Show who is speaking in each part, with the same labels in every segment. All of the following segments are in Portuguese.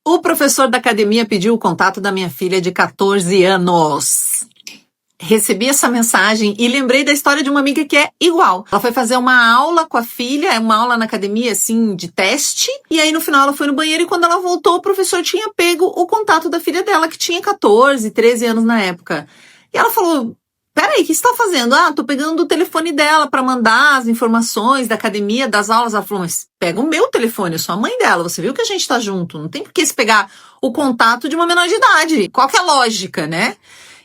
Speaker 1: O professor da academia pediu o contato da minha filha de 14 anos. Recebi essa mensagem e lembrei da história de uma amiga que é igual. Ela foi fazer uma aula com a filha, uma aula na academia, assim, de teste. E aí, no final, ela foi no banheiro e quando ela voltou, o professor tinha pego o contato da filha dela, que tinha 14, 13 anos na época. E ela falou... Peraí, o que você tá fazendo? Tô pegando o telefone dela pra mandar as informações da academia, das aulas. Ela falou, mas pega o meu telefone, eu sou a mãe dela, você viu que a gente tá junto. Não tem por que se pegar o contato de uma menor de idade. Qual que é a lógica, né?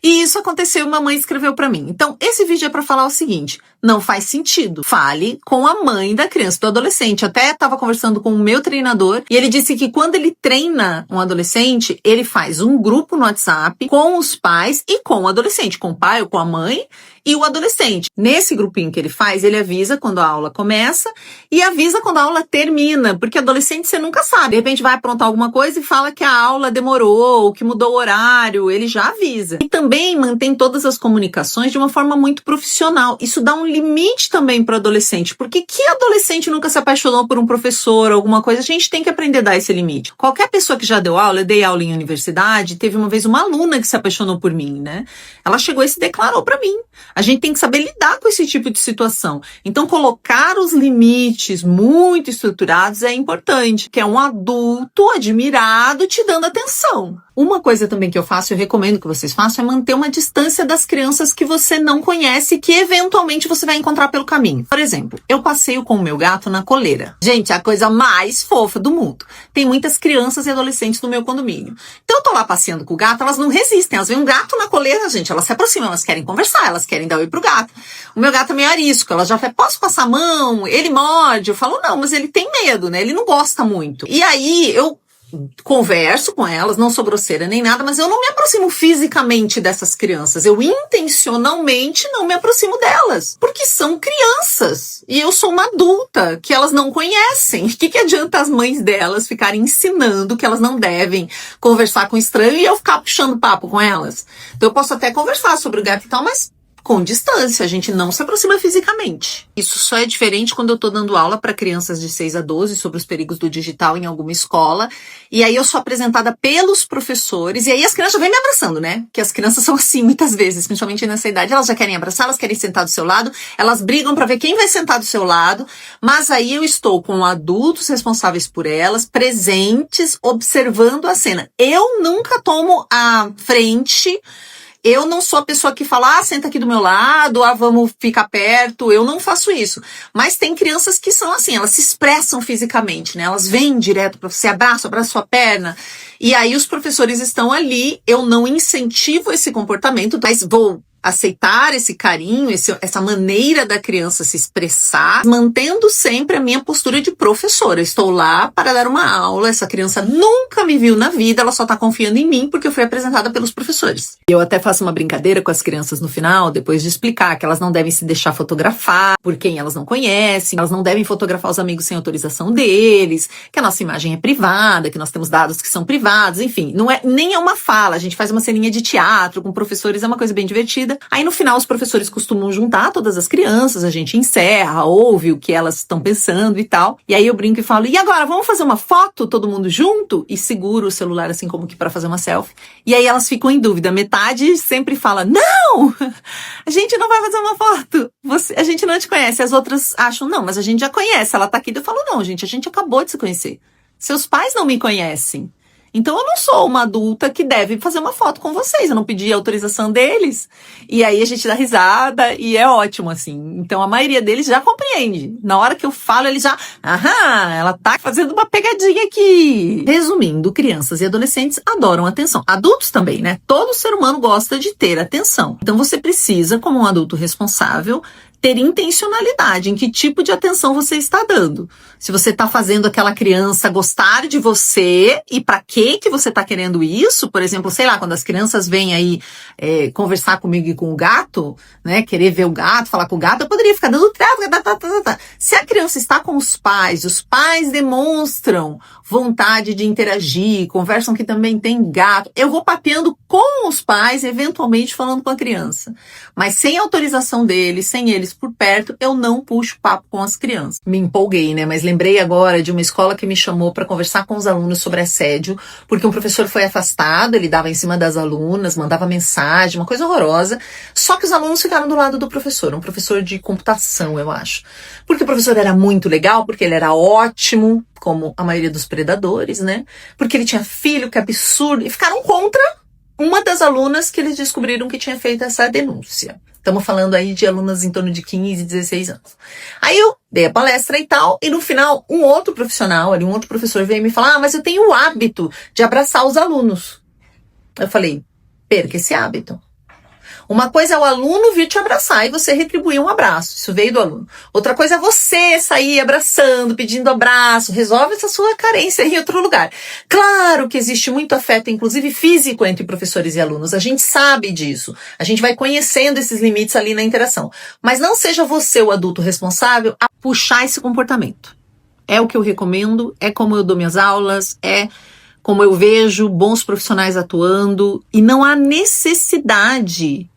Speaker 1: E isso aconteceu e uma mãe escreveu pra mim. Então, esse vídeo é pra falar o seguinte, não faz sentido. Fale com a mãe da criança, do adolescente. Até estava conversando com o meu treinador e ele disse que quando ele treina um adolescente, ele faz um grupo no WhatsApp com os pais e com o adolescente, com o pai ou com a mãe e o adolescente. Nesse grupinho que ele faz, ele avisa quando a aula começa e avisa quando a aula termina, porque adolescente você nunca sabe. De repente vai aprontar alguma coisa e fala que a aula demorou, que mudou o horário, ele já avisa. E também mantém todas as comunicações de uma forma muito profissional. Isso dá um limite também para o adolescente, porque que adolescente nunca se apaixonou por um professor, alguma coisa? A gente tem que aprender a dar esse limite. Qualquer pessoa que já deu aula, eu dei aula em universidade, teve uma vez uma aluna que se apaixonou por mim, né? Ela chegou e se declarou para mim. A gente tem que saber lidar com esse tipo de situação. Então, colocar os limites muito estruturados é importante, que é um adulto admirado te dando atenção. Uma coisa também que eu faço, eu recomendo que vocês façam, é manter uma distância das crianças que você não conhece e que eventualmente você vai encontrar pelo caminho. Por exemplo, eu passeio com o meu gato na coleira. Gente, é a coisa mais fofa do mundo. Tem muitas crianças e adolescentes no meu condomínio. Então eu tô lá passeando com o gato, elas não resistem. Elas veem um gato na coleira, gente, elas se aproximam, elas querem conversar, elas querem dar oi pro gato. O meu gato é meio arisco, ela já fala, posso passar a mão? Ele morde. Eu falo, não, mas ele tem medo, né? Ele não gosta muito. E aí eu converso com elas, não sou grosseira nem nada, mas eu não me aproximo fisicamente dessas crianças. Eu intencionalmente não me aproximo delas, porque são crianças. E eu sou uma adulta que elas não conhecem. O que adianta as mães delas ficarem ensinando que elas não devem conversar com estranho e eu ficar puxando papo com elas? Então eu posso até conversar sobre o gato e tal, mas com distância, a gente não se aproxima fisicamente. Isso só é diferente quando eu tô dando aula para crianças de 6 a 12 sobre os perigos do digital em alguma escola, e aí eu sou apresentada pelos professores, e aí as crianças já vêm me abraçando, né? Que as crianças são assim muitas vezes, principalmente nessa idade, elas já querem abraçar, elas querem sentar do seu lado, elas brigam para ver quem vai sentar do seu lado, mas aí eu estou com adultos responsáveis por elas, presentes, observando a cena. Eu nunca tomo a frente. Eu não sou a pessoa que fala, senta aqui do meu lado, vamos ficar perto, eu não faço isso. Mas tem crianças que são assim, elas se expressam fisicamente, né? Elas vêm direto para você, abraça sua perna. E aí os professores estão ali, eu não incentivo esse comportamento, mas vou aceitar esse carinho, essa maneira da criança se expressar, mantendo sempre a minha postura de professora. Eu estou lá para dar uma aula, essa criança nunca me viu na vida, ela só está confiando em mim porque eu fui apresentada pelos professores. Eu até faço uma brincadeira com as crianças no final, depois de explicar que elas não devem se deixar fotografar por quem elas não conhecem, elas não devem fotografar os amigos sem autorização deles, que a nossa imagem é privada, que nós temos dados que são privados, enfim, nem é uma fala, a gente faz uma ceninha de teatro com professores, é uma coisa bem divertida. Aí no final os professores costumam juntar todas as crianças, a gente encerra, ouve o que elas estão pensando e tal. E aí eu brinco e falo, e agora, vamos fazer uma foto todo mundo junto? E seguro o celular assim como que para fazer uma selfie. E aí elas ficam em dúvida, metade sempre fala, não, a gente não vai fazer uma foto, a gente não te conhece. As outras acham, não, mas a gente já conhece, ela tá aqui. Eu falo, não, gente, a gente acabou de se conhecer. Seus pais não me conhecem. Então eu não sou uma adulta que deve fazer uma foto com vocês, eu não pedi a autorização deles. E aí a gente dá risada e é ótimo, assim. Então a maioria deles já compreende. Na hora que eu falo, eles já, ela tá fazendo uma pegadinha aqui. Resumindo, crianças e adolescentes adoram atenção. Adultos também, né? Todo ser humano gosta de ter atenção. Então você precisa, como um adulto responsável, ter intencionalidade em que tipo de atenção você está dando. Se você está fazendo aquela criança gostar de você e para que você está querendo isso, por exemplo, sei lá, quando as crianças vêm aí conversar comigo e com o gato, né, querer ver o gato, falar com o gato, eu poderia ficar dando trava. Se a criança está com os pais demonstram vontade de interagir, conversam que também tem gato, eu vou papeando com os pais, eventualmente falando com a criança. Mas sem autorização deles, sem eles familiares por perto, eu não puxo papo com as crianças. Me empolguei, né? Mas lembrei agora de uma escola que me chamou para conversar com os alunos sobre assédio, porque um professor foi afastado, ele dava em cima das alunas, mandava mensagem, uma coisa horrorosa. Só que os alunos ficaram do lado do professor, um professor de computação, eu acho. Porque o professor era muito legal, porque ele era ótimo, como a maioria dos predadores, né? Porque ele tinha filho, que absurdo, e ficaram contra uma das alunas que eles descobriram que tinha feito essa denúncia. Estamos falando aí de alunas em torno de 15, 16 anos. Aí eu dei a palestra e tal, e no final um outro profissional, ali, um outro professor veio me falar, mas eu tenho o hábito de abraçar os alunos. Eu falei, perca esse hábito. Uma coisa é o aluno vir te abraçar e você retribuir um abraço. Isso veio do aluno. Outra coisa é você sair abraçando, pedindo abraço. Resolve essa sua carência em outro lugar. Claro que existe muito afeto, inclusive físico, entre professores e alunos. A gente sabe disso. A gente vai conhecendo esses limites ali na interação. Mas não seja você o adulto responsável a puxar esse comportamento. É o que eu recomendo, é como eu dou minhas aulas, é como eu vejo bons profissionais atuando. E não há necessidade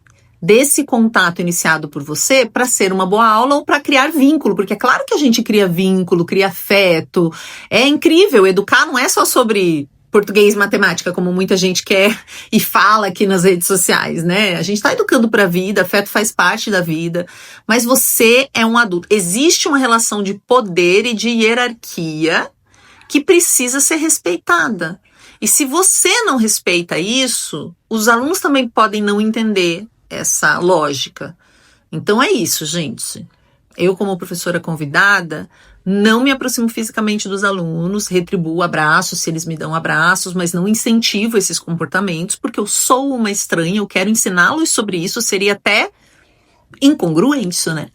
Speaker 1: desse contato iniciado por você para ser uma boa aula ou para criar vínculo, porque é claro que a gente cria vínculo, cria afeto, é incrível, educar não é só sobre português e matemática, como muita gente quer e fala aqui nas redes sociais, né? A gente está educando para a vida, afeto faz parte da vida, mas você é um adulto. Existe uma relação de poder e de hierarquia que precisa ser respeitada. E se você não respeita isso, os alunos também podem não entender essa lógica. Então é isso, gente. Eu, como professora convidada, não me aproximo fisicamente dos alunos, retribuo abraços se eles me dão abraços, mas não incentivo esses comportamentos, porque eu sou uma estranha, eu quero ensiná-los sobre isso, seria até incongruente isso, né?